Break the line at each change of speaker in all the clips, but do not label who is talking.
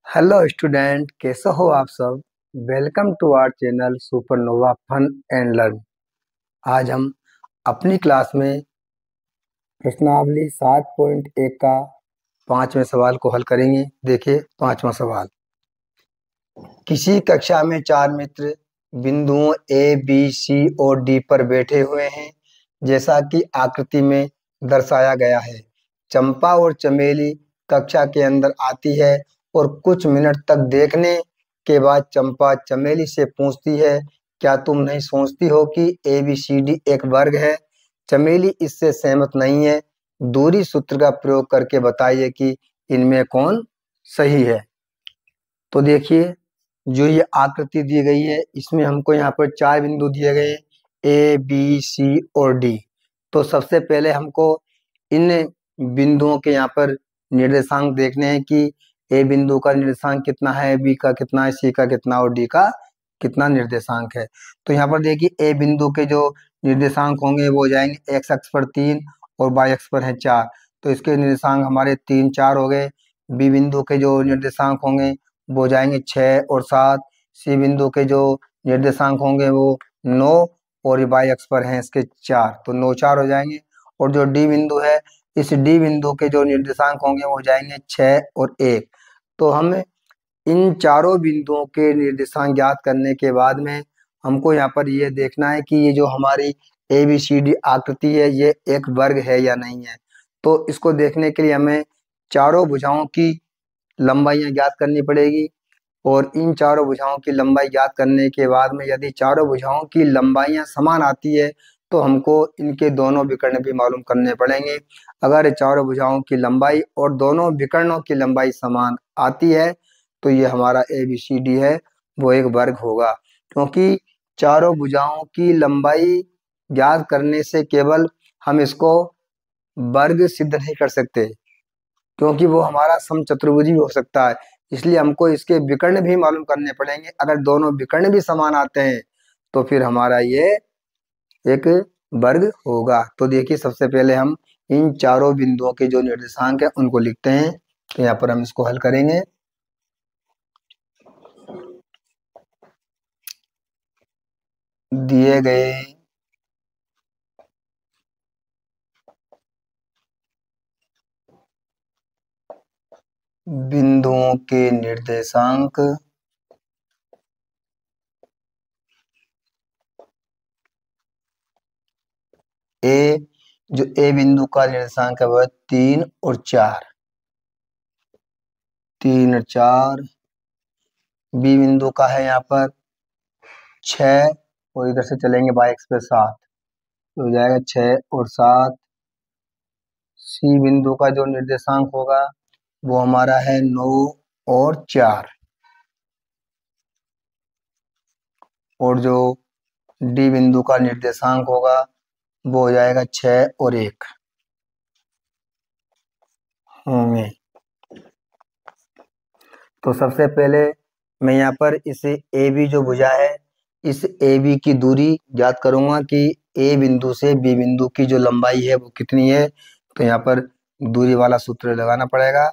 Hello student, कैसे हो आप सब। Welcome to our channel Supernova fun and learn. आज हम अपनी क्लास में प्रश्नावली 7.1 का 5वें सवाल को हल करेंगे। देखिए 5वां सवाल। किसी कक्षा में 4 मित्र बिंदुओं ए बी सी और डी पर बैठे हुए हैं, जैसा कि आकृति में दर्शाया गया है। चंपा और चमेली कक्षा के अंदर आती है और कुछ मिनट तक देखने के बाद चंपा चमेली से पूछती है, क्या तुम नहीं सोचती हो कि ए बी सी डी एक वर्ग है। चमेली इससे सहमत नहीं है। दूरी सूत्र का प्रयोग करके बताइए कि इनमें कौन सही है। तो देखिए, जो ये आकृति दी गई है इसमें हमको यहाँ पर 4 बिंदु दिए गए, ए बी सी और डी। तो सबसे पहले हमको इन बिंदुओं के यहाँ पर निर्देशांक देखने हैं कि ए बिंदु का निर्देशांक कितना है, बी का कितना है, सी का कितना और डी का कितना निर्देशांक है। तो यहाँ पर देखिए, ए बिंदु के जो निर्देशांक होंगे वो हो जाएंगे एक्स अक्ष पर 3 और वाई अक्ष पर है 4। तो इसके निर्देशांक हमारे 3 4 हो गए। बी बिंदु के जो निर्देशांक होंगे वो हो जाएंगे 6 और 7। सी बिंदु के जो निर्देशांक होंगे वो 9 और वाई अक्ष पर हैं इसके 4, तो 9 4 हो जाएंगे। और जो डी बिंदु है, इस डी बिंदु के जो निर्देशांक होंगे वो हो जाएंगे 6 और 1। तो हम इन चारों बिंदुओं के निर्देशांक ज्ञात करने के बाद में हमको यहाँ पर ये देखना है कि ये जो हमारी ए बी सी डी आकृति है ये एक वर्ग है या नहीं है। तो इसको देखने के लिए हमें चारों भुजाओं की लंबाइयाँ ज्ञात करनी पड़ेगी। और इन चारों भुजाओं की लंबाई ज्ञात करने के बाद में यदि चारों भुजाओं की लंबाइयाँ समान आती है तो हमको इनके दोनों विकर्ण भी मालूम करने पड़ेंगे। अगर चारों भुजाओं की लंबाई और दोनों विकर्णों की लंबाई समान आती है तो ये हमारा ए बी सी डी है वो एक वर्ग होगा। क्योंकि चारों भुजाओं की लंबाई ज्ञात करने से केवल हम इसको वर्ग सिद्ध नहीं कर सकते, क्योंकि वो हमारा समचतुर्भुज भी हो सकता है। इसलिए हमको इसके विकर्ण भी मालूम करने पड़ेंगे। अगर दोनों विकर्ण भी समान आते हैं तो फिर हमारा ये एक वर्ग होगा। तो देखिए, सबसे पहले हम इन चारों बिंदुओं के जो निर्देशांक है उनको लिखते हैं। तो यहाँ पर हम इसको हल करेंगे। दिए गए बिंदुओं के निर्देशांक ए, जो ए बिंदु का निर्देशांक है वह 3 और 4, 3 और 4। बी बिंदु का है यहाँ पर 6 और इधर से चलेंगे बाई एक्स पे 7, तो हो जाएगा 6 और 7। सी बिंदु का जो निर्देशांक होगा वो हमारा है 9 और 4। और जो डी बिंदु का निर्देशांक होगा वो हो जाएगा 6 और 1 होंगे। तो सबसे पहले मैं यहाँ पर इस ए बी जो भुजा है, इस ए बी की दूरी ज्ञात करूंगा कि ए बिंदु से बी बिंदु की जो लंबाई है वो कितनी है। तो यहाँ पर दूरी वाला सूत्र लगाना पड़ेगा।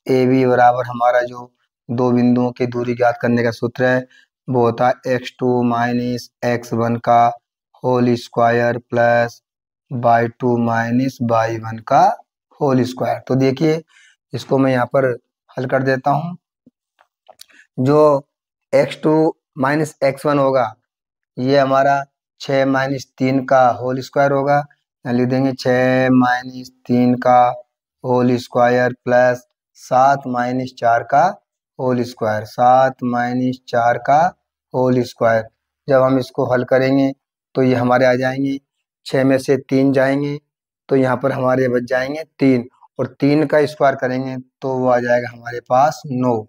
ए बी बराबर हमारा जो दो बिंदुओं की दूरी ज्ञात करने का सूत्र है वो होता है x2 माइनस x1 का whole square plus y2 minus y1 का होल स्क्वायर। तो देखिए, इसको मैं यहाँ पर हल कर देता हूँ। जो x2 माइनस x1 होगा ये हमारा 6 माइनस 3 का होल स्क्वायर होगा। यहाँ लिख देंगे 6 माइनस 3 का होल स्क्वायर प्लस 7 माइनस 4 का होल स्क्वायर, 7 माइनस 4 का होल स्क्वायर। जब हम इसको हल करेंगे तो ये हमारे आ जाएंगे, 6 में से 3 जाएंगे तो यहाँ पर हमारे बच जाएंगे 3, और 3 का स्क्वायर करेंगे तो वो आ जाएगा हमारे पास 9,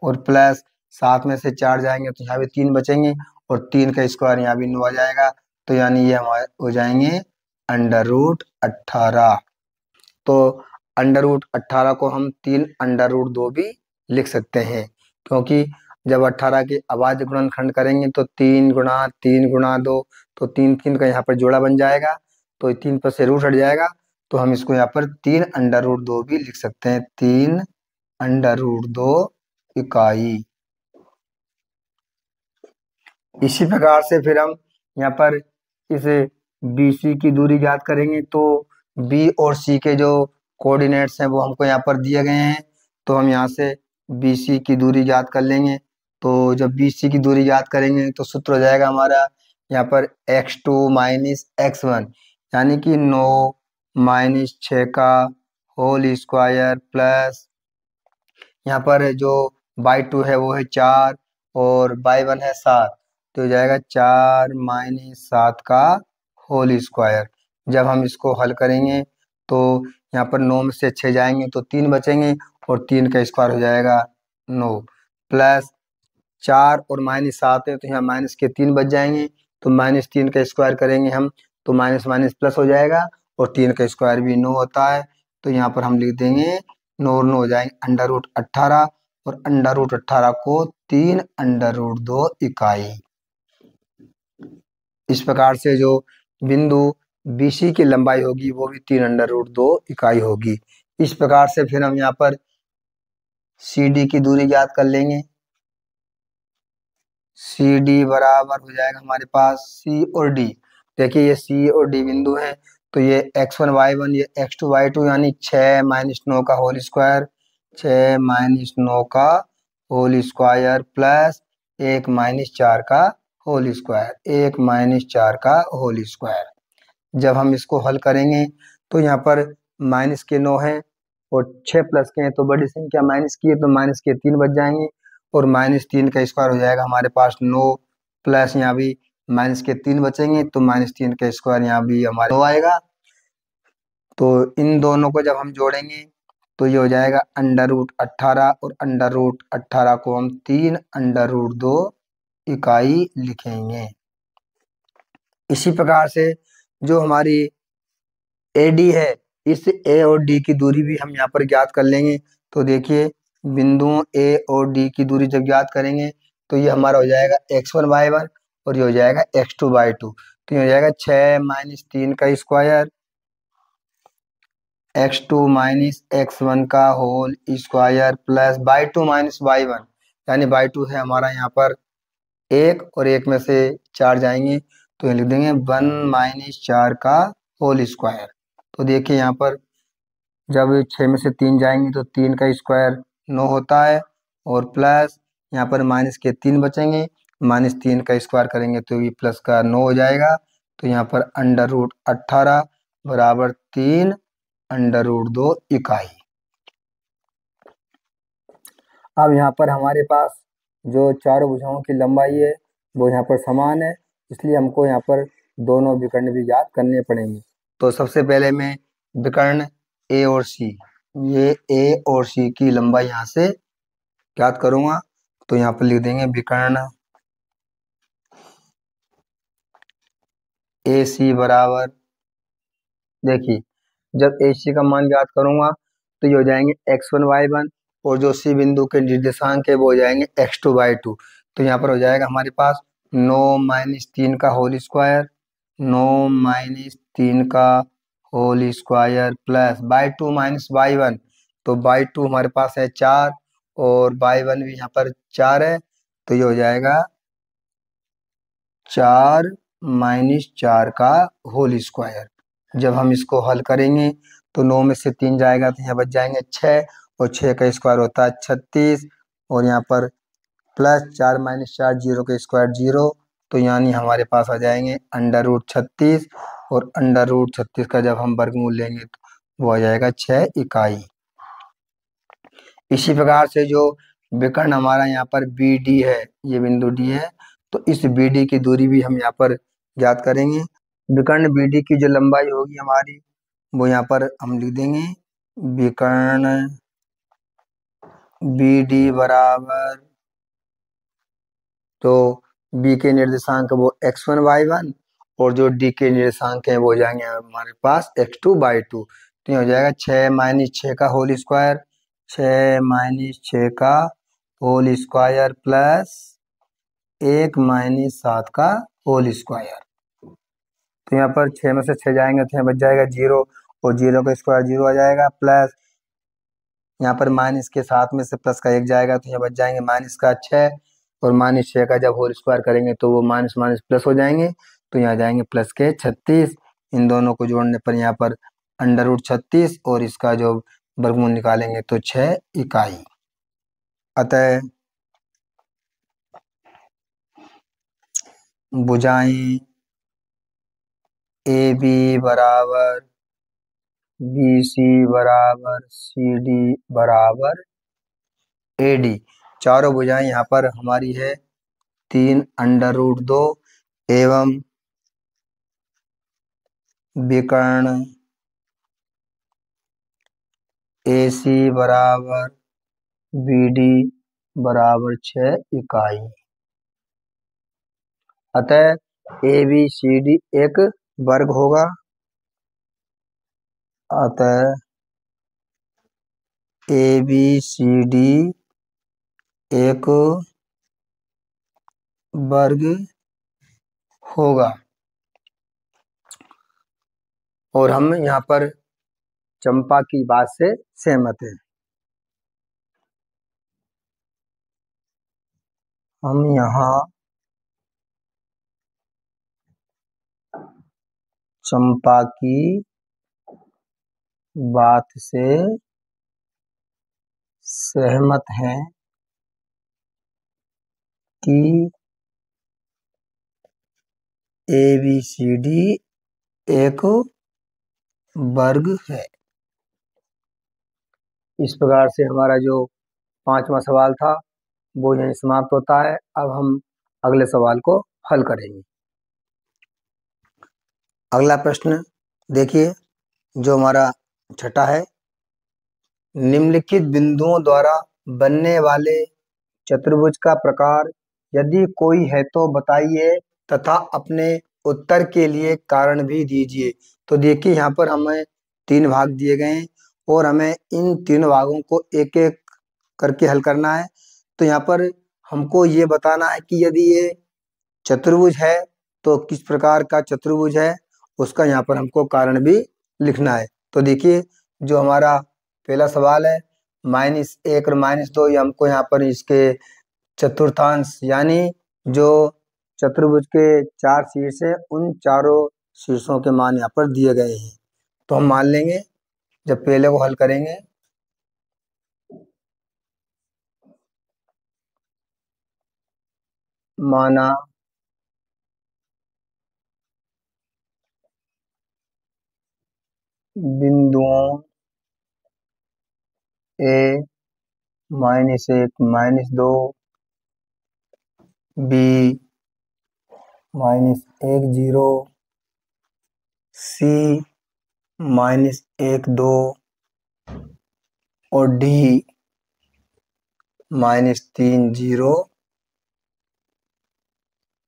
और प्लस 7 में से 4 जाएंगे तो यहाँ भी 3 बचेंगे, और 3 का स्क्वायर यहाँ भी 9 आ जाएगा। तो यानी ये हमारे हो जाएंगे अंडर रूट 18। तो अंडर रूट 18 को हम 3 अंडर रूट 2 भी लिख सकते हैं, क्योंकि जब 18 के अभाज्य गुणनखंड करेंगे तो 3 गुणा 3 गुणा 2, तो 3 3 का यहाँ पर जोड़ा बन जाएगा, तो 3 पर से रूट हट जाएगा। तो हम इसको यहाँ पर 3 अंडर रूट 2 भी लिख सकते हैं, 3 अंडर रूट 2 इकाई। इसी प्रकार से फिर हम यहाँ पर इस BC की दूरी ज्ञात करेंगे। तो B और C के जो कोऑर्डिनेट्स हैं वो हमको यहाँ पर दिए गए हैं, तो हम यहाँ से BC की दूरी ज्ञात कर लेंगे। तो जब BC की दूरी ज्ञात करेंगे तो सूत्र हो जाएगा हमारा यहाँ पर x2 माइनस x1, यानी कि 9 माइनस 6 का होल स्क्वायर प्लस यहाँ पर जो y2 है वो है 4 और y1 है 7, तो हो जाएगा 4 माइनस 7 का होल स्क्वायर। जब हम इसको हल करेंगे तो यहाँ पर 9 में से 6 जाएंगे तो 3 बचेंगे और 3 का स्क्वायर हो जाएगा 9, प्लस 4 और माइनस 7 है तो यहाँ माइनस के 3 बच जाएंगे, तो माइनस 3 का स्क्वायर करेंगे हम तो माइनस माइनस प्लस हो जाएगा और 3 का स्क्वायर भी 9 होता है। तो यहाँ पर हम लिख देंगे 9 और 9 हो जाएंगे अंडर रूट 18 और अंडर रूट 18 को 3 अंडर रूट 2 इकाई। इस प्रकार से जो बिंदु BC की लंबाई होगी वो भी 3 अंडर रूट 2 इकाई होगी। इस प्रकार से फिर हम यहाँ पर CD की दूरी ज्ञात कर लेंगे। CD बराबर हो जाएगा हमारे पास C और D। देखिए ये C और D बिंदु है, तो ये x1 y1 ये x2 y2 यानी 6 माइनस 9 का होल स्क्वायर, 6 माइनस 9 का होल स्क्वायर प्लस 1 माइनस 4 का होल स्क्वायर, 1 माइनस 4 का होल स्क्वायर। जब हम इसको हल करेंगे तो यहाँ पर माइनस के 9 है और 6 प्लस के हैं तो बड़ी संख्या माइनस की है तो माइनस के 3 बच जाएंगे और माइनस 3 का स्क्वायर हो जाएगा हमारे पास 9, प्लस यहाँ भी माइनस के 3 बचेंगे तो माइनस 3 का स्क्वायर यहाँ भी हमारे 9 आएगा। तो इन दोनों को जब हम जोड़ेंगे तो ये हो जाएगा अंडर रूट 18 और अंडर रूट 18 को हम 3 अंडर रूट 2 इकाई लिखेंगे। इसी प्रकार से जो हमारी AD है इस A और D की दूरी भी हम यहाँ पर ज्ञात कर लेंगे। तो देखिए बिंदुओं A और D की दूरी जब ज्ञात करेंगे तो ये हमारा हो जाएगा x1 y1 और ये हो जाएगा x2 y2, तो ये हो जाएगा 6 माइनस 3 का स्क्वायर x2 माइनस x1 का whole square plus y2 minus y1, यानी y2 है हमारा यहाँ पर 1 और 1 में से 4 जाएंगे तो ये लिख देंगे 1 माइनस 4 का होल स्क्वायर। तो देखिए यहाँ पर जब 6 में से 3 जाएंगे तो 3 का स्क्वायर 9 होता है और प्लस यहाँ पर माइनस के 3 बचेंगे, माइनस 3 का स्क्वायर करेंगे तो ये प्लस का 9 हो जाएगा। तो यहाँ पर अंडर रूट 18 बराबर 3 अंडर रूट 2 इकाई। अब यहाँ पर हमारे पास जो चारों भुजाओं की लंबाई है वो यहाँ पर समान है, इसलिए हमको यहाँ पर दोनों विकर्ण भी ज्ञात करने पड़ेंगे। तो सबसे पहले मैं विकर्ण A और C, ये A और C की लंबाई यहाँ से ज्ञात करूँगा। तो यहाँ पर लिख देंगे विकर्ण AC बराबर, देखिए जब AC का मान ज्ञात करूँगा तो ये हो जाएंगे x1 y1 और जो C बिंदु के निर्देशांक है वो हो जाएंगे x2 y2। तो यहाँ पर हो जाएगा हमारे पास 9 माइनस 3 का होल स्क्वायर, 9 माइनस 3 का whole square plus y2 minus y1, तो y2 हमारे पास है 4 और y1 भी यहाँ पर 4 है, तो ये हो जाएगा 4 माइनस 4 का होल स्क्वायर। जब हम इसको हल करेंगे तो 9 में से 3 जाएगा तो यहाँ बच जाएंगे 6 और 6 का स्क्वायर होता है 36 और यहाँ पर प्लस 4 माइनस 4 0 का स्क्वायर 0, तो यानी हमारे पास आ जाएंगे अंडर रूट 36 और अंडर रूट 36 का जब हम वर्गमूल लेंगे तो वो आ जाएगा 6 इकाई। इसी प्रकार से जो विकर्ण हमारा यहाँ पर BD है, ये बिंदु D है, तो इस BD की दूरी भी हम यहाँ पर ज्ञात करेंगे। विकर्ण BD की जो लंबाई होगी हमारी वो यहाँ पर हम लिख देंगे विकर्ण BD बराबर, तो B के निर्देशांक वो x1 y1 और जो D के निर्देशांक हैं वो जाएंगे हमारे पास x2 y2। तो ये हो जाएगा 6 माइनस 6 का होल स्क्वायर, 6 माइनस 6 का होल स्क्वायर प्लस 1 माइनस 7 का होल स्क्वायर। तो यहाँ पर 6 में से 6 जाएंगे तो यहाँ बच जाएगा 0 और 0 का स्क्वायर 0 आ जाएगा प्लस यहाँ पर माइनस के साथ में से प्लस का 1 जाएगा तो यहाँ बच जाएंगे माइनस का 6, और माइनस 6 का जब होल स्क्वायर करेंगे तो वो माइनस माइनस प्लस हो जाएंगे, तो यहाँ जाएंगे प्लस के 36। इन दोनों को जोड़ने पर यहाँ पर अंडर रूट 36 और इसका जो वर्गमूल निकालेंगे तो 6 इकाई। अतः भुजाएं ए बी बराबर बी सी बराबर सी डी बराबर ए डी, चारों भुजाएं यहाँ पर हमारी है 3 अंडर रूट 2 एवं विकर्ण ए सी बराबर बी डी बराबर 6 इकाई। अतः ए बी सी डी एक वर्ग होगा। अतः ए बी सी डी एक वर्ग होगा। और हम यहाँ पर चंपा की बात से सहमत हैं। हम यहाँ चंपा की बात से सहमत हैं कि ए बी सी डी एक वर्ग है। इस प्रकार से हमारा जो 5वां सवाल था वो यहीं समाप्त होता है। अब हम अगले सवाल को हल करेंगे। अगला प्रश्न देखिए, जो हमारा छठा है, निम्नलिखित बिंदुओं द्वारा बनने वाले चतुर्भुज का प्रकार यदि कोई है तो बताइए तथा अपने उत्तर के लिए कारण भी दीजिए। तो देखिए यहाँ पर हमें 3 भाग दिए गए हैं और हमें इन 3 भागों को एक एक करके हल करना है। तो यहाँ पर हमको ये बताना है कि यदि ये चतुर्भुज है तो किस प्रकार का चतुर्भुज है, उसका यहाँ पर हमको कारण भी लिखना है। तो देखिए, जो हमारा पहला सवाल है -1 और -2, ये हमको यहाँ पर इसके चतुर्थांश यानी जो चतुर्भुज के 4 शीर्ष है उन चारों शीर्षों के मान यहाँ पर दिए गए हैं। तो हम मान लेंगे, जब पहले को हल करेंगे माना बिंदुओं ए -1 -2 बी -1 0 सी -1 2 और डी -3 0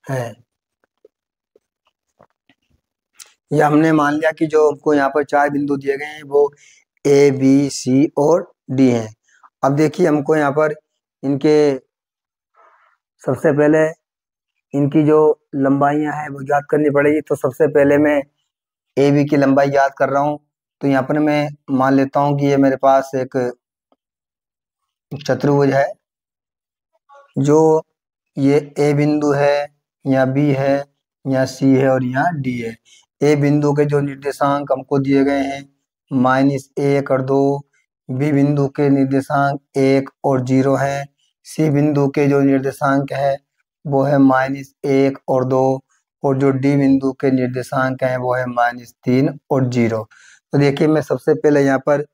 है। यह हमने मान लिया कि जो हमको यहाँ पर 4 बिंदु दिए गए हैं वो ए बी सी और डी हैं। अब देखिए, हमको यहाँ पर इनके सबसे पहले इनकी जो लंबाइयाँ हैं वो याद करनी पड़ेगी। तो सबसे पहले मैं ए बी की लंबाई याद कर रहा हूँ। तो यहाँ पर मैं मान लेता हूँ कि ये मेरे पास एक चतुर्भुज है, जो ये ए बिंदु है, यहाँ बी है, यहाँ सी है और यहाँ डी है। ए बिंदु के जो निर्देशांक हमको दिए गए हैं -1 और 2, बी बिंदु के निर्देशांक 1 और 0 है, सी बिंदु के जो निर्देशांक है वो है -1 और 2, और जो डी बिंदु के निर्देशांक हैं वो है -3 और 0। तो देखिए, मैं सबसे पहले यहाँ पर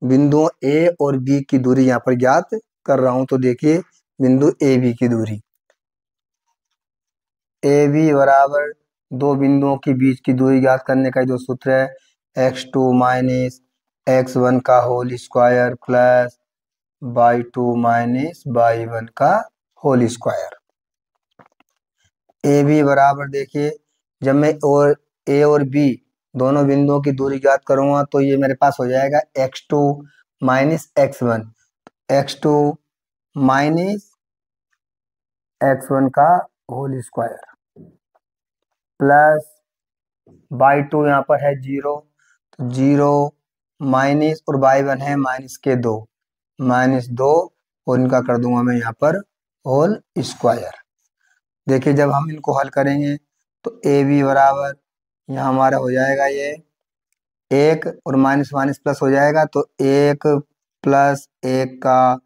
बिंदुओं ए और बी की दूरी यहाँ पर ज्ञात कर रहा हूँ। तो देखिए, बिंदु ए बी की दूरी, ए बी बराबर 2 बिंदुओं के बीच की दूरी ज्ञात करने का जो सूत्र है x2 - x1 का whole square plus y2 - y1 का होल स्क्वायर। ए बी बराबर देखिए, जब मैं और ए और बी दोनों बिंदुओं की दूरी ज्ञात करूंगा तो ये मेरे पास हो जाएगा x2 - x1, x2 - x1 का होल स्क्वायर प्लस y2 यहाँ पर है 0, तो 0 माइनस और y1 है -2, -2 और इनका कर दूंगा मैं यहाँ पर होल स्क्वायर। देखिए जब हम इनको हल करेंगे तो ए बी बराबर यहाँ हमारा हो जाएगा ये 1 और माइनस माइनस प्लस हो जाएगा, तो 1 प्लस 1 का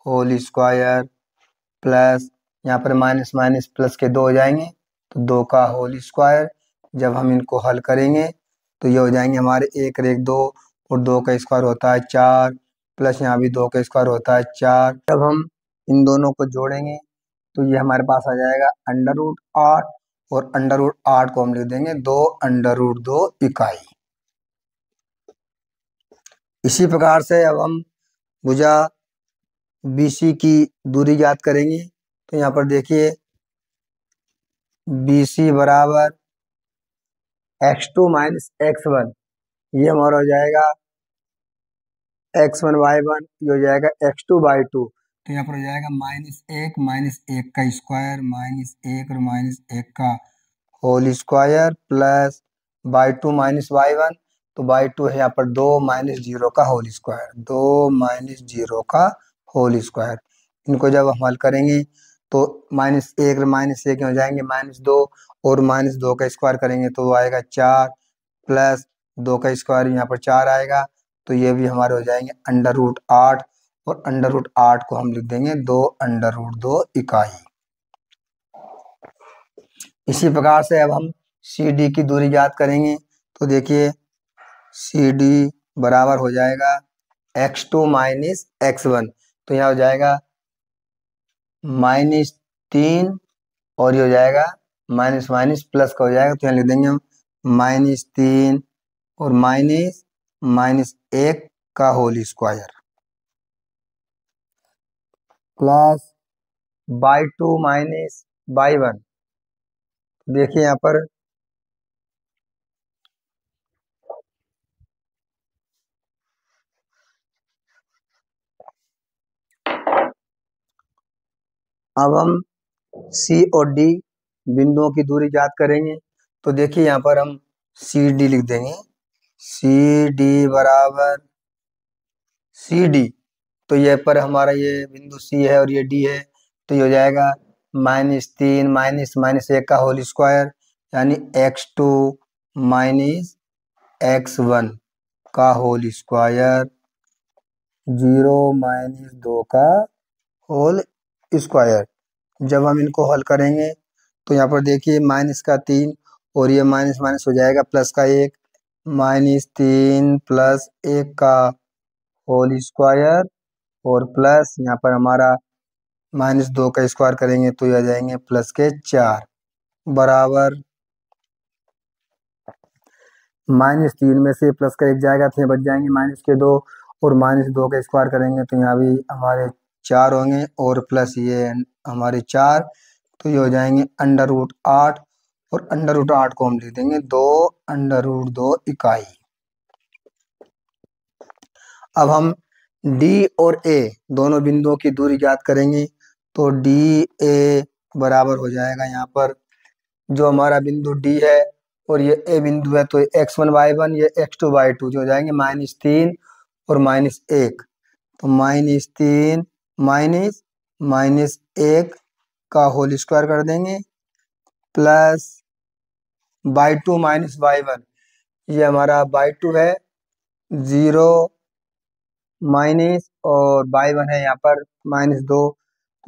होल स्क्वायर प्लस यहाँ पर माइनस माइनस प्लस के 2 हो जाएंगे, तो 2 का होल स्क्वायर। जब हम इनको हल करेंगे तो ये हो जाएंगे हमारे 1 और 1 2 और 2 का स्क्वायर होता है 4 प्लस यहाँ भी 2 का स्क्वायर होता है 4। जब हम इन दोनों को जोड़ेंगे तो ये हमारे पास आ जाएगा √8 और √8 को हम लिख देंगे 2 √2 इकाई। इसी प्रकार से अब हम भुजा BC की दूरी ज्ञात करेंगे। तो यहाँ पर देखिए BC बराबर x2 माइनस x1, ये हमारा हो जाएगा x1 y1, ये हो जाएगा x2/2। तो यहाँ पर हो जाएगा -1 का स्क्वायर -1 और -1 का whole square plus by 2 minus y1, तो बाई 2 है यहाँ पर 2 -0 का होल स्क्वायर, 2 -0 का होल स्क्वायर। इनको जब हम हल करेंगे तो -1 और -1 हो जाएंगे -2 और -2 का स्क्वायर करेंगे तो वो आएगा 4 प्लस 2 का स्क्वायर यहाँ पर 4 आएगा, तो ये भी हमारे हो जाएंगे √8 और √8 को हम लिख देंगे 2 √2 इकाई। इसी प्रकार से अब हम CD की दूरी ज्ञात करेंगे। तो देखिए CD बराबर हो जाएगा x2 माइनस x1, तो यहाँ हो जाएगा -3 और ये हो जाएगा माइनस माइनस प्लस का हो जाएगा, तो यहाँ लिख देंगे हम -3 और -1 का whole square plus by 2 minus by 1। देखिए यहाँ पर अब हम C और D बिंदुओं की दूरी ज्ञात करेंगे। तो देखिए यहाँ पर हम CD लिख देंगे, CD बराबर CD, तो ये पर हमारा ये बिंदु C है और ये D है, तो ये हो जाएगा -3 माइनस 1 का होल स्क्वायर यानी x2 माइनस x1 का होल स्क्वायर 0 -2 का होल स्क्वायर। जब हम इनको हल करेंगे तो यहाँ पर देखिए -3 और ये माइनस माइनस हो जाएगा प्लस का 1, -3 प्लस 1 का होल स्क्वायर और प्लस यहाँ पर हमारा -2 का स्क्वायर करेंगे तो ये आ जाएंगे प्लस के 4 बराबर -3 में से प्लस का 1 जाएगा तो ये बच जाएंगे -2 और -2 का स्क्वायर करेंगे तो यहाँ भी हमारे 4 होंगे और प्लस ये हमारे 4, तो ये हो जाएंगे √8 और √8 को हम लिख देंगे 2 √2 इकाई। अब हम D और A दोनों बिंदुओं की दूरी ज्ञात करेंगे। तो DA बराबर हो जाएगा यहाँ पर जो हमारा बिंदु D है और ये A बिंदु है, तो x1 y1 ये x2/2 जो हो जाएंगे -3 और -1, तो -3 -1 का होल स्क्वायर कर देंगे प्लस बाई 2 माइनस बाई 1, ये हमारा बाई 2 है 0 माइनस और बाई 1 है यहाँ पर -2,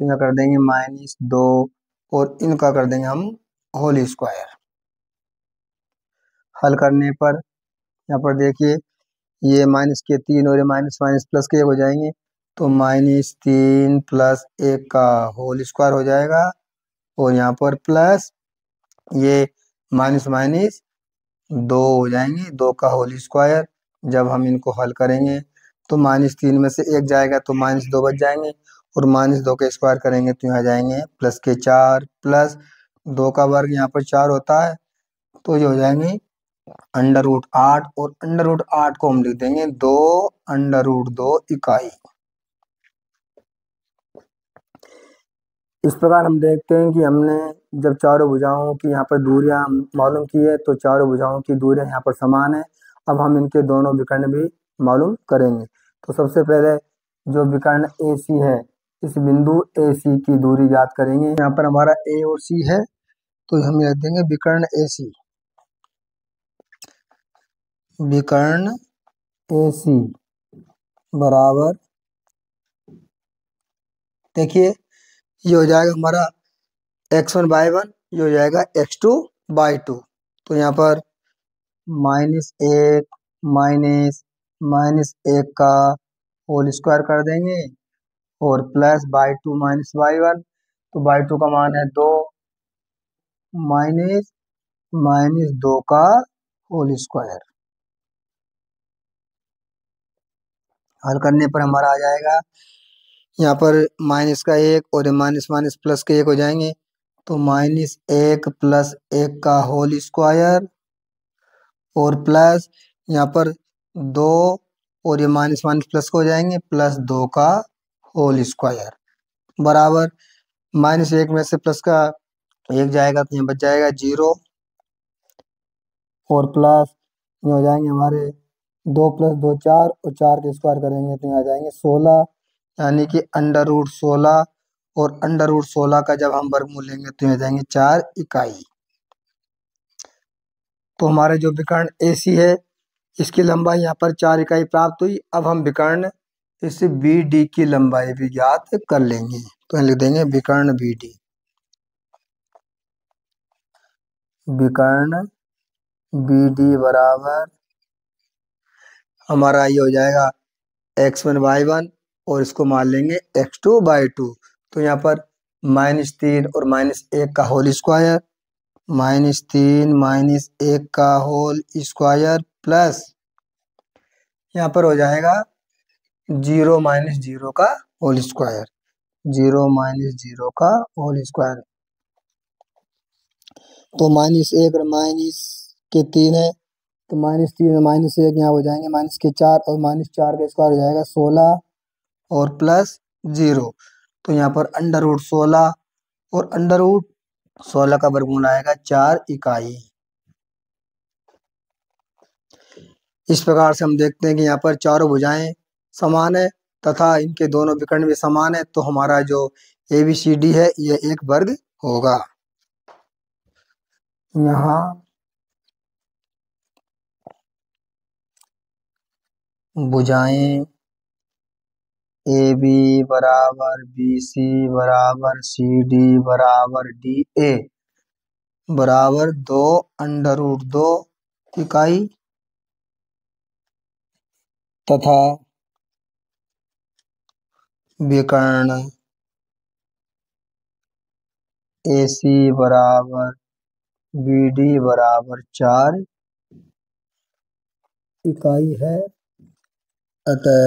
तो यहाँ कर देंगे -2 और इनका कर देंगे हम होल स्क्वायर। हल करने पर यहाँ पर देखिए ये माइनस के 3 और ये माइनस माइनस प्लस के 1 हो जाएंगे, तो -3 प्लस 1 का होल स्क्वायर हो जाएगा और यहाँ पर प्लस ये माइनस माइनस 2 हो जाएंगे 2 का होल स्क्वायर। जब हम इनको हल करेंगे तो -3 में से 1 जाएगा तो -2 बच जाएंगे और -2 का स्क्वायर करेंगे तो यहाँ जाएंगे प्लस के 4 प्लस 2 का वर्ग यहाँ पर 4 होता है, तो ये हो जाएंगे √8 और √8 को हम लिख देंगे 2 √2 इकाई। इस प्रकार हम देखते हैं कि हमने जब चारों भुजाओं की यहाँ पर दूरियां मालूम की है तो चारों भुजाओं की दूरियां यहाँ पर समान है। अब हम इनके दोनों विकर्ण भी मालूम करेंगे। तो सबसे पहले जो विकर्ण ए सी है, इस बिंदु ए सी की दूरी ज्ञात करेंगे। यहाँ पर हमारा ए और सी है, तो हम लिख देंगे विकर्ण ए सी। विकर्ण ए सी बराबर, देखिए ये हो जाएगा हमारा x1/1, ये हो जाएगा x2/2। तो यहाँ पर -1 -1 का होल स्क्वायर कर देंगे और +/2 -/1, तो /2 का मान है 2 -2 का होल स्क्वायर। हल करने पर हमारा आ जाएगा, यहाँ पर माइनस का 1 और माइनस माइनस प्लस के 1 हो जाएंगे, तो -1 + 1 का होल स्क्वायर और प्लस यहाँ पर 2 और ये माइनस माइनस प्लस को हो जाएंगे, +2 का होल स्क्वायर बराबर -1 में से प्लस का 1 जाएगा तो यहाँ बच जाएगा 0 और प्लस ये हो जाएंगे हमारे 2 + 2 4 और 4 के स्क्वायर करेंगे तो यहाँ आ जाएंगे 16, यानी कि √16, और √16 का जब हम वर्गमूल लेंगे तो यहाँ जाएंगे 4 इकाई। तो हमारे जो विकर्ण AC है, इसकी लंबाई यहाँ पर 4 इकाई प्राप्त हुई। अब हम विकर्ण इस BD की लंबाई भी ज्ञात कर लेंगे, तो यहाँ लिख देंगे विकर्ण BD। विकर्ण BD बराबर हमारा ये हो जाएगा x1/1 और इसको मान लेंगे x2/2। तो यहाँ पर -3 और -1 का होल स्क्वायर, -3 -1 का होल स्क्वायर प्लस यहाँ पर हो जाएगा 0 - 0 का होल स्क्वायर, 0 - 0 का होल स्क्वायर। तो -1 और माइनस के 3 है, तो -3 और -1 यहाँ हो जाएंगे माइनस के 4 और -4 का स्क्वायर हो जाएगा 16 और प्लस 0। तो यहाँ पर √16 और √16 का वर्गमूल आएगा 4 इकाई। इस प्रकार से हम देखते हैं कि यहाँ पर चारों भुजाएं समान है तथा इनके दोनों विकर्ण भी समान है, तो हमारा जो ABCD है ये एक वर्ग होगा। यहाँ भुजाएं AB बराबर BC बराबर CD बराबर DA बराबर 2 √2 इकाई तथा विकर्ण AC बराबर BD बराबर 4 इकाई है। अतः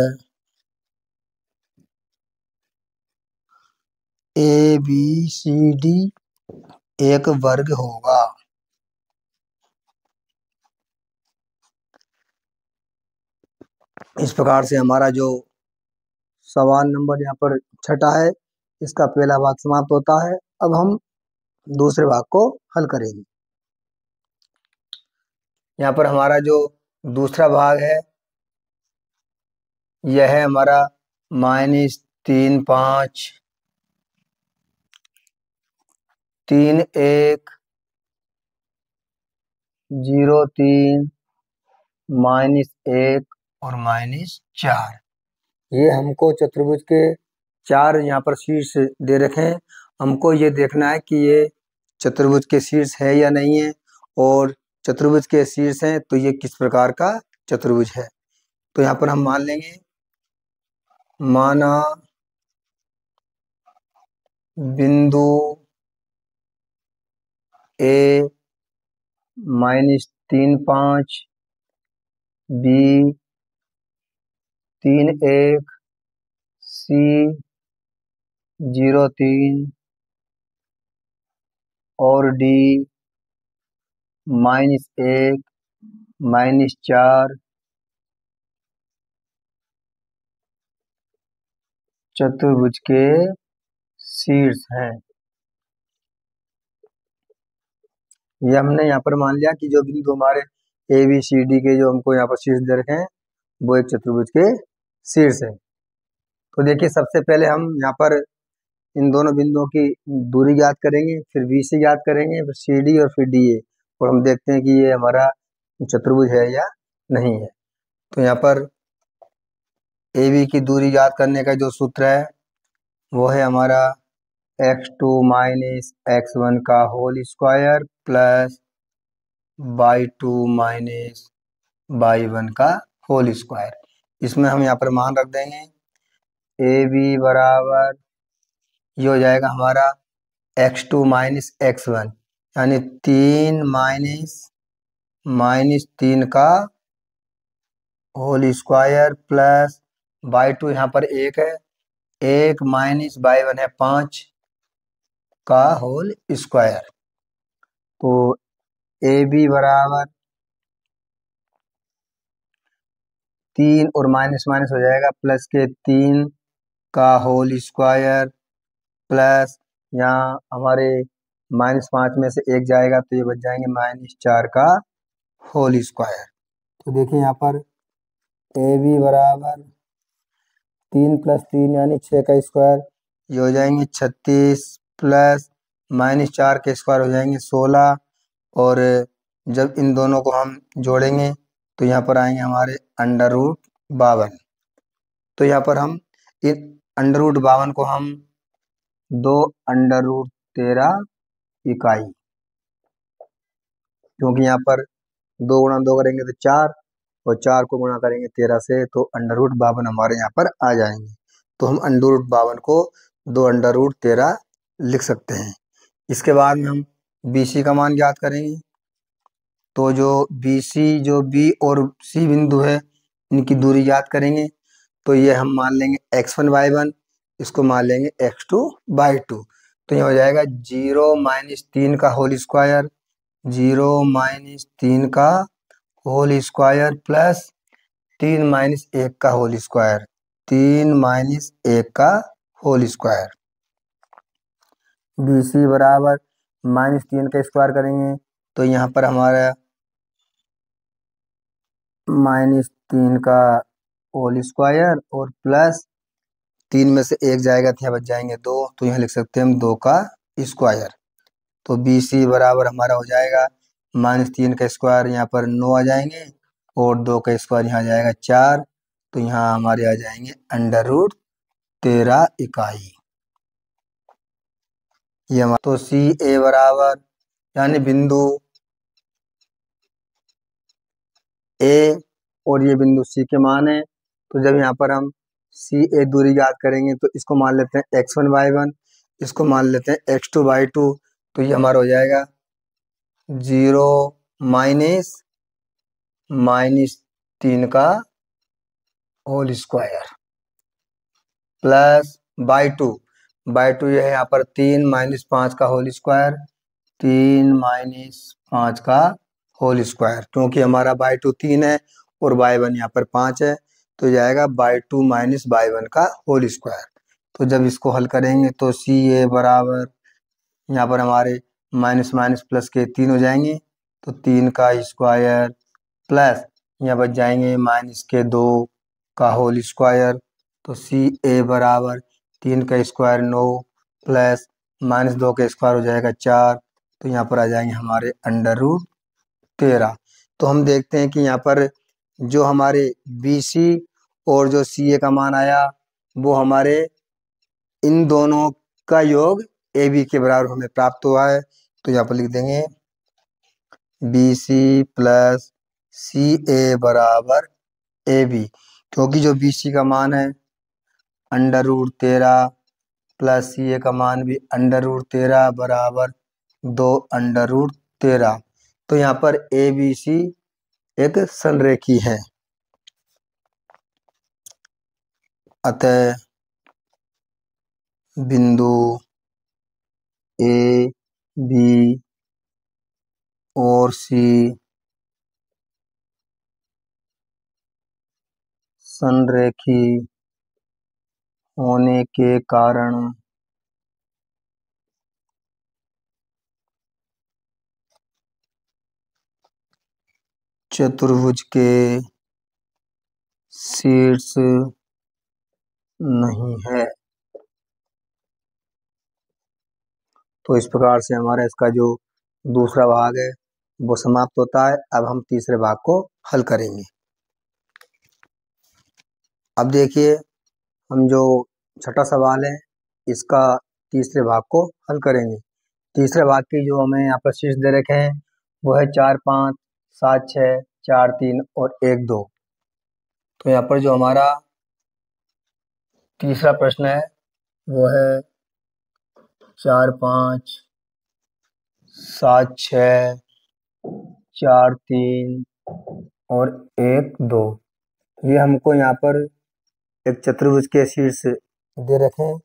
ABCD एक वर्ग होगा। इस प्रकार से हमारा जो सवाल नंबर यहाँ पर 6 है, इसका पहला भाग समाप्त होता है। अब हम दूसरे भाग को हल करेंगे। यहाँ पर हमारा जो दूसरा भाग है यह है हमारा -3 5 3 1 0 3 -1 और -4। ये हमको चतुर्भुज के 4 यहाँ पर शीर्ष दे रखे हैं। हमको ये देखना है कि ये चतुर्भुज के शीर्ष है या नहीं है, और चतुर्भुज के शीर्ष हैं तो ये किस प्रकार का चतुर्भुज है। तो यहाँ पर हम मान लेंगे, माना बिंदु A -3 5 B 3 1 C 0 3 और D -1 -4 चतुर्भुज के शीर्ष हैं। ये हमने यहाँ पर मान लिया कि जो बिंदु हमारे ABCD के जो हमको यहाँ पर शीर्ष दे रखे हैं वो एक चतुर्भुज के शीर्ष है। तो देखिए सबसे पहले हम यहाँ पर इन दोनों बिंदुओं की दूरी ज्ञात करेंगे, फिर BC ज्ञात करेंगे, फिर CD और फिर DA, और हम देखते हैं कि ये हमारा चतुर्भुज है या नहीं है। तो यहाँ पर AB की दूरी ज्ञात करने का जो सूत्र है वो है हमारा x2 माइनस x1 का whole square plus y2 minus y1 का होल स्क्वायर। इसमें हम यहाँ पर मान रख देंगे AB बराबर, ये हो जाएगा हमारा x2 माइनस x1, यानी 3 माइनस 3 का होल स्क्वायर प्लस y2 यहाँ पर 1 है, 1 माइनस y1 है 5 का होल स्क्वायर। तो AB बराबर 3 और माइनस माइनस हो जाएगा प्लस के 3 का होल स्क्वायर प्लस यहाँ हमारे -5 में से 1 जाएगा तो ये बच जाएंगे -4 का होल स्क्वायर। तो देखिए यहाँ पर AB बराबर 3 + 3 यानी 6 का स्क्वायर, ये हो जाएंगे 36 प्लस -4 के स्क्वायर हो जाएंगे 16, और जब इन दोनों को हम जोड़ेंगे तो यहाँ पर आएंगे हमारे √52। तो यहाँ पर हम इन √52 को हम 2 √13 इकाई, क्योंकि यहाँ पर 2 गुणा 2 करेंगे तो 4, और 4 को गुणा करेंगे 13 से तो √52 हमारे यहाँ पर आ जाएंगे। तो हम √52 को 2 √13 लिख सकते हैं। इसके बाद में हम BC का मान ज्ञात करेंगे। तो जो BC, जो B और C बिंदु है, इनकी दूरी ज्ञात करेंगे। तो ये हम मान लेंगे x1 y1, इसको मान लेंगे x2 y2। तो ये हो जाएगा 0 माइनस 3 का होल स्क्वायर, 0 माइनस 3 का होल स्क्वायर प्लस 3 माइनस 1 का होल स्क्वायर, 3 माइनस 1 का होल स्क्वायर। BC बराबर -3 का स्क्वायर करेंगे तो यहाँ पर हमारा -3 का होल स्क्वायर और प्लस 3 में से 1 जाएगा तो यहाँ बच जाएंगे 2, तो यहाँ लिख सकते हैं हम 2 का स्क्वायर। तो BC बराबर हमारा हो जाएगा -3 का स्क्वायर, यहाँ पर 9 आ जाएंगे, और 2 का स्क्वायर यहाँ आ जाएगा 4, तो यहाँ हमारे आ जाएंगे √13 इकाई। ये हमारा तो CA बराबर, यानी बिंदु A और ये बिंदु C के मान है। तो जब यहाँ पर हम CA दूरी ज्ञात करेंगे तो इसको मान लेते हैं x1 y1, इसको मान लेते हैं x2 y2। तो ये हमारा हो जाएगा 0 -3 का होल स्क्वायर प्लस y2 ये है यहाँ पर 3 -5 का होल स्क्वायर, 3 -5 का होल स्क्वायर, क्योंकि हमारा y2 3 है और y1 यहाँ पर 5 है, तो जाएगा y2 माइनस y1 का होल स्क्वायर। तो जब इसको हल करेंगे तो CA बराबर, यहाँ पर हमारे माइनस माइनस प्लस के 3 हो जाएंगे, तो 3 का स्क्वायर प्लस यहाँ बच जाएंगे -2 का होल स्क्वायर। तो CA बराबर 3 का स्क्वायर 9 प्लस -2 का स्क्वायर हो जाएगा 4, तो यहाँ पर आ जाएंगे हमारे √13। तो हम देखते हैं कि यहाँ पर जो हमारे BC और जो CA का मान आया वो हमारे इन दोनों का योग AB के बराबर हमें प्राप्त हुआ है। तो यहाँ पर लिख देंगे BC प्लस CA बराबर AB, क्योंकि जो BC का मान है √13 प्लस CA का मान भी √13 बराबर 2 √13। तो यहाँ पर ABC एक संरेखी है, अतः बिंदु A, B और C संरेखी होने के कारण चतुर्भुज के शीर्ष नहीं है। तो इस प्रकार से हमारा इसका जो दूसरा भाग है वो समाप्त होता है। अब हम तीसरे भाग को हल करेंगे। अब देखिए, हम जो छठा सवाल है इसका तीसरे भाग को हल करेंगे। तीसरे भाग की जो हमें यहाँ पर शीर्ष दे रखे हैं वो है 4 5 7 6 4 3 और 1 2। तो यहाँ पर जो हमारा तीसरा प्रश्न है वो है 4 5 7 6 4 3 और 1 2। ये हमको यहाँ पर एक चतुर्भुज के शीर्ष दे रखे हैं।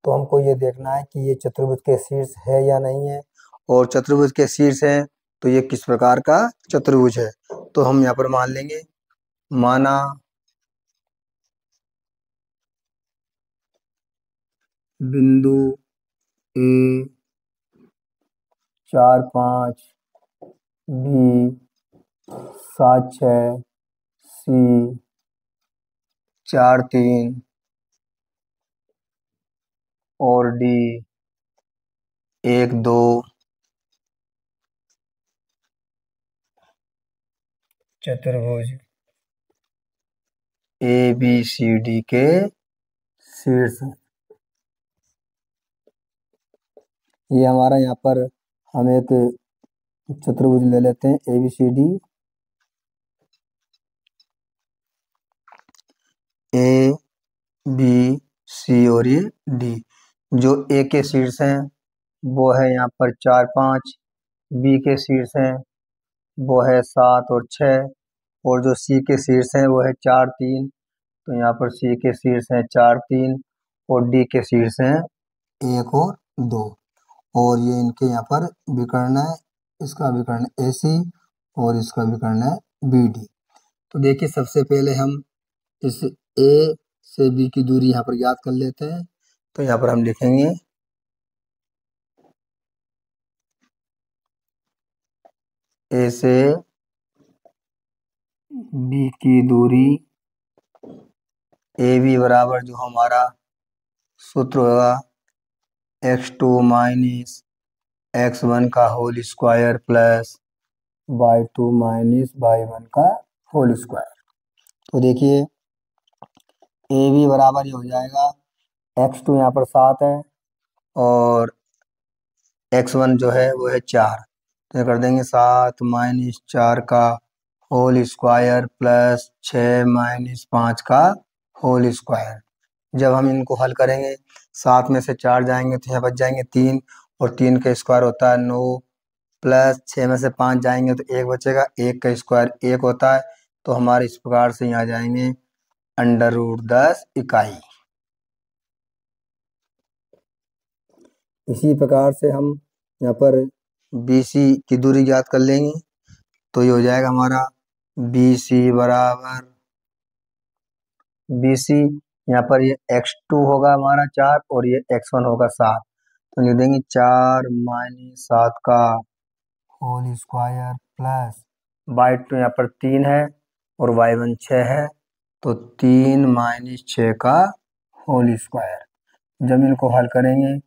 तो हमको ये देखना है कि ये चतुर्भुज के शीर्ष है या नहीं है, और चतुर्भुज के शीर्ष है तो ये किस प्रकार का चतुर्भुज है। तो हम यहाँ पर मान लेंगे, माना बिंदु ए 4 5 बी 7 6 सी 4 3 और डी 1 2 चतुर्भुज ए बी सी डी के शीर्ष। ये हमारा यहाँ पर हम एक चतुर्भुज ले लेते हैं A B C D. A B C और ये डी। जो ए के शीर्ष हैं वो है यहाँ पर 4 5, बी के शीर्ष हैं वो है 7 और 6, और जो सी के शीर्ष हैं वो है 4 3। तो यहाँ पर सी के शीर्ष हैं 4 3 और डी के शीर्ष हैं 1 और 2। और ये इनके यहाँ पर विकर्ण है, इसका विकर्ण ए सी और इसका विकर्ण है बी डी। तो देखिए, सबसे पहले हम इस ए से बी की दूरी यहाँ पर ज्ञात कर लेते हैं। तो यहाँ पर हम लिखेंगे ए से बी की दूरी, ए बी बराबर जो हमारा सूत्र होगा x2 माइनस x1 का whole square plus y2 minus y1 का होल स्क्वायर। तो देखिए, ए बी बराबर ये हो जाएगा x2 यहाँ पर 7 है और x1 जो है वो है 4। तो ये कर देंगे 7 माइनस 4 का होल स्क्वायर प्लस 6 माइनस 5 का होल स्क्वायर। जब हम इनको हल करेंगे 7 में से 4 जाएंगे तो यहाँ बच जाएंगे 3, और 3 का स्क्वायर होता है 9, प्लस 6 में से 5 जाएंगे तो 1 बचेगा, 1 का स्क्वायर 1 होता है। तो हमारे इस प्रकार से यहाँ जाएंगे √10 इकाई। इसी प्रकार से हम यहाँ पर BC की दूरी ज्ञात कर लेंगे। तो ये हो जाएगा हमारा BC बराबर BC, यहाँ पर ये x2 होगा हमारा 4 और ये x1 होगा 7। तो लिख देंगे 4 माइनस 7 का होल स्क्वायर प्लस y2 यहाँ पर 3 है और y1 6 है। तो 3 माइनस 6 का होल स्क्वायर। जब इनको हल करेंगे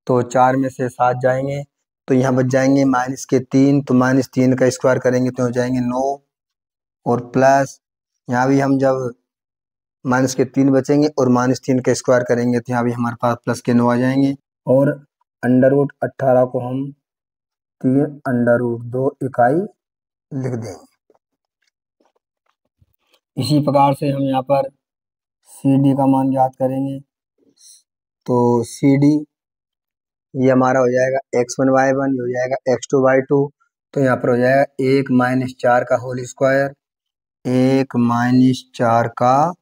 तो 4 में से 7 जाएंगे तो यहाँ बच जाएंगे माइनस के 3। तो माइनस 3 का स्क्वायर करेंगे तो हो जाएंगे 9, और प्लस यहाँ भी हम जब माइनस के 3 बचेंगे और माइनस 3 का स्क्वायर करेंगे तो यहाँ भी हमारे पास प्लस के 9 आ जाएंगे, और √18 को हम 3√2 इकाई लिख देंगे। इसी प्रकार से हम यहाँ पर सी डी का मान ज्ञात करेंगे। तो सी डी ये हमारा हो जाएगा x1 y1, ये हो जाएगा x2 y2। तो यहाँ पर हो जाएगा 1 माइनस 4 का होल स्क्वायर, 1 माइनस 4 का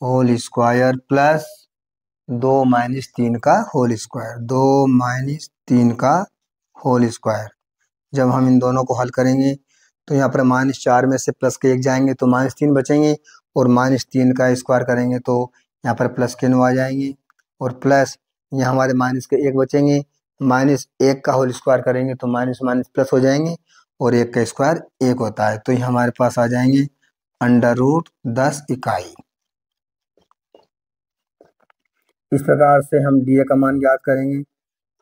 होल स्क्वायर प्लस 2 माइनस 3 का होल स्क्वायर, 2 माइनस 3 का होल स्क्वायर। जब हम इन दोनों को हल करेंगे तो यहाँ पर -4 में से प्लस के 1 जाएंगे तो -3 बचेंगे, और -3 का स्क्वायर करेंगे तो यहाँ पर प्लस के 9 आ जाएंगे, और प्लस यहाँ हमारे माइनस के 1 बचेंगे, -1 का होल स्क्वायर करेंगे तो माइनस माइनस प्लस हो जाएंगे, और 1 का स्क्वायर 1 होता है। तो ये हमारे पास आ जाएंगे √10 इकाई। इस प्रकार से हम डी ए का मान ज्ञात करेंगे।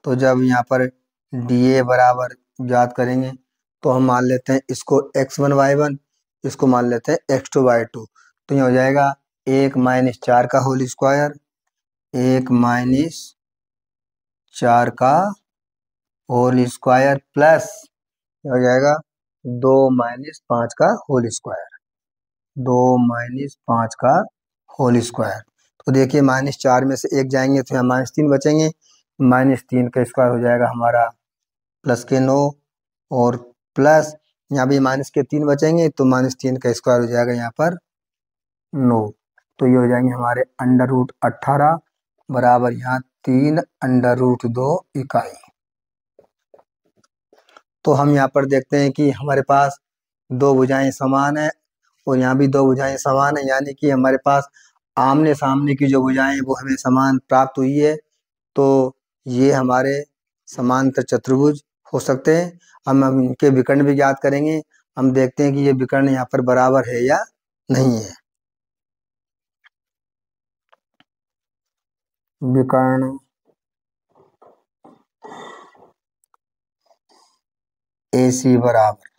तो जब यहाँ पर डी ए बराबर ज्ञात करेंगे तो हम मान लेते हैं इसको x1 y1, इसको मान लेते हैं x2 y2। तो ये हो जाएगा 1 - 4 का होल स्क्वायर, 1 - 4 का होल स्क्वायर प्लस हो जाएगा 2 - 5 का होल स्क्वायर, 2 - 5 का होल स्क्वायर। तो देखिए -4 में से 1 जाएंगे तो यहाँ -3 बचेंगे, -3 का स्क्वायर हो जाएगा हमारा प्लस के 9, और प्लस यहाँ भी माइनस के 3 बचेंगे तो -3 का स्क्वायर हो जाएगा यहाँ पर 9। तो ये हो जाएंगे हमारे √18 बराबर यहाँ 3√2 इकाई। तो हम यहाँ पर देखते हैं कि हमारे पास दो भुजाएं समान है और यहाँ भी दो भुजाएं समान है, यानी कि हमारे पास आमने सामने की जो भुजाएं वो हमें समान प्राप्त हुई है। तो ये हमारे समांतर चतुर्भुज हो सकते हैं। हम इनके विकर्ण भी ज्ञात करेंगे। हम देखते हैं कि ये विकर्ण यहाँ पर बराबर है या नहीं है। विकर्ण AC बराबर,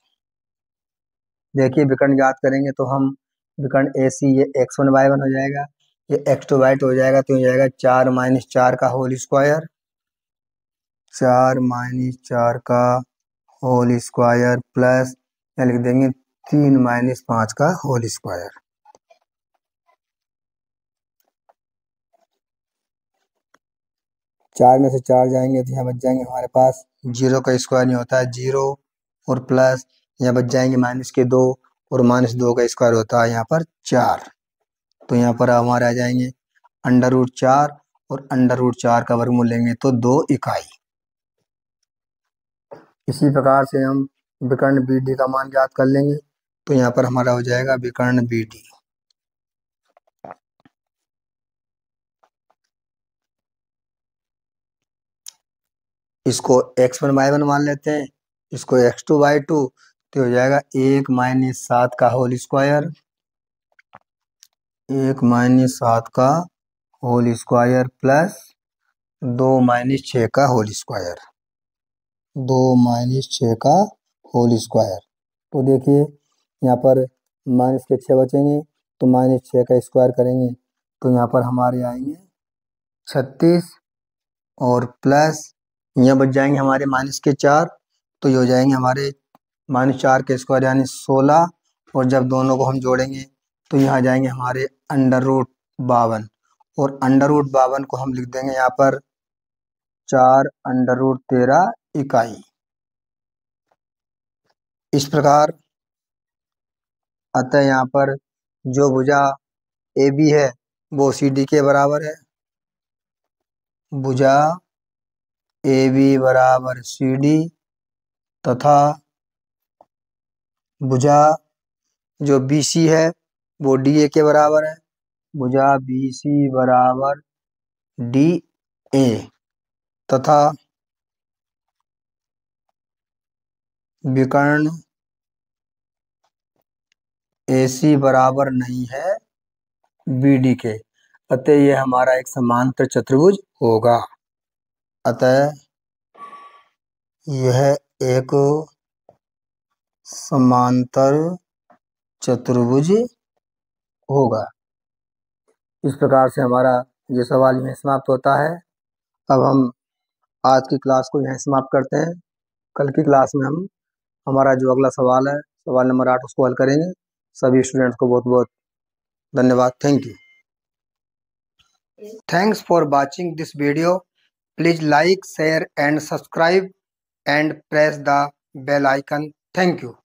देखिए विकर्ण ज्ञात करेंगे तो हम विकर्ण AC ये x1 y1 हो जाएगा, ये x2 y2 हो जाएगा। तो हो जाएगा 4 - 4 का होल स्क्वायर, 4 - 4 का होल स्क्वायर प्लस यहाँ लिख देंगे 3 - 5 का होल स्क्वायर। चार में से 4 जाएंगे तो यहाँ बच जाएंगे हमारे पास 0 का स्क्वायर नहीं होता है 0, और प्लस यहाँ बच जाएंगे -2, और -2 का स्क्वायर होता है यहाँ पर 4। तो यहाँ पर हमारे आ जाएंगे √4, और √4 का वर्गमूल लेंगे तो 2 इकाई। इसी प्रकार से हम विकर्ण BD का मान ज्ञात कर लेंगे। तो यहाँ पर हमारा हो जाएगा विकर्ण BD, इसको x1 y1 मान लेते हैं, इसको x2 y2। तो हो जाएगा 1 - 7 का होल स्क्वायर, 1 - 7 का होल स्क्वायर प्लस 2 - 6 का होल स्क्वायर, 2 - 6 का होल स्क्वायर। तो देखिए यहाँ पर -6 बचेंगे तो -6 का स्क्वायर करेंगे तो यहाँ पर हमारे आएंगे 36, और प्लस यहाँ बच जाएंगे हमारे -4। तो ये हो जाएंगे हमारे -4 के स्क्वायर यानी 16, और जब दोनों को हम जोड़ेंगे तो यहाँ जाएंगे हमारे √52, और √52 को हम लिख देंगे यहाँ पर 4√13 इकाई। इस प्रकार अतः यहाँ पर जो भुजा AB है वो CD के बराबर है, भुजा AB बराबर CD, तथा भुजा जो BC है वो DA के बराबर है, भुजा BC बराबर DA, तथा विकर्ण AC बराबर नहीं है BD के। अतः यह हमारा एक समांतर चतुर्भुज होगा। अतः यह एक समांतर चतुर्भुज होगा। इस प्रकार से हमारा ये सवाल यहीं समाप्त होता है। अब हम आज की क्लास को यहीं समाप्त करते हैं। कल की क्लास में हम हमारा जो अगला सवाल है, सवाल नंबर 8, उसको हल करेंगे। सभी स्टूडेंट्स को बहुत बहुत धन्यवाद। Thank you. Thanks for watching this video. Please like, share and subscribe and press the bell icon. Thank you.